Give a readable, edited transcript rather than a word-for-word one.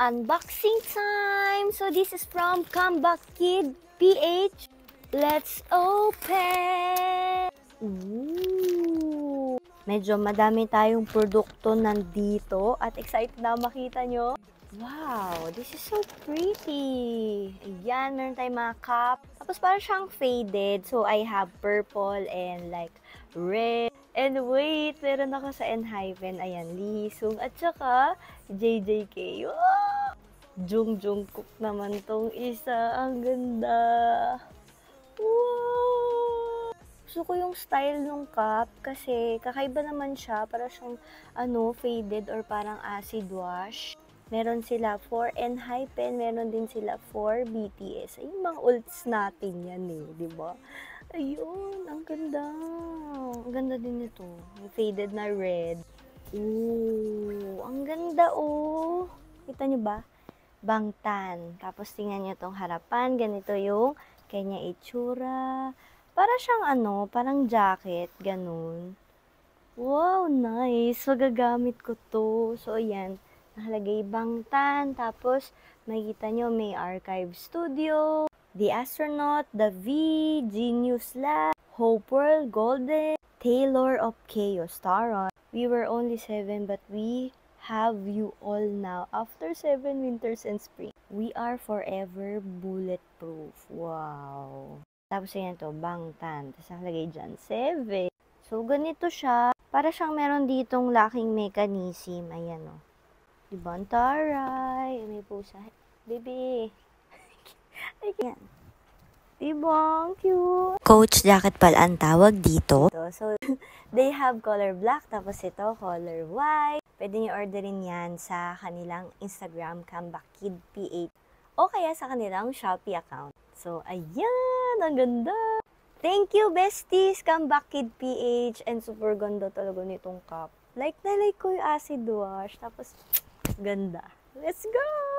Unboxing time! So this is from Comeback Kid PH. Let's open! Ooh! Medyo madami tayong produkto nandito at excited na makita nyo. Wow! This is so pretty! Ayan, meron tayong mga cup. Tapos parang siyang faded. So I have purple and like red. And wait, meron ako sa Enhypen. Ayan, Lisung. At saka JJK. Wow! Jungkook naman tong isa. Ang ganda. Wow! Gusto ko yung style ng cup kasi kakaiba naman siya. Para siyang faded or parang acid wash. Meron sila for Enhypen, meron din sila for BTS. Ay, mga ults natin yan eh, di ba? Ayun, ang ganda. Ang ganda din ito. Yung faded na red. Ooh, ang ganda oh. Kita nyo ba? Bangtan. Tapos tingnan nyo tong harapan. Ganito yung kanya itsura. Para siyang parang jacket. Ganun. Wow, nice. So, gagamit ko to. So, ayan. Nakalagay Bangtan. Tapos, makikita nyo may Archive Studio. The Astronaut, The V, Genius Lab, Hope World, Golden, Taylor of Chaos, Taron. We were only 7 but we have you all now. After 7 winters and spring, we are forever bulletproof. Wow! Tapos yan to, Bangtan. Tapos nakalagay dyan, 7. So, ganito siya. Para siyang meron ditong locking mechanism. Ayan o. Diba? Ang taray. May pusa. Baby. Ayan. Diba? Ang cute. Coach jacket pala ang tawag dito. So, they have color black. Tapos ito, color white. Pwede nyo orderin yan sa kanilang Instagram, Comeback Kid PH. O kaya sa kanilang Shopee account. So, ayan. Ang ganda. Thank you, besties! Comeback Kid PH. And super ganda talaga nitong cup. Like na like ko yung acid wash. Tapos, ganda. Let's go!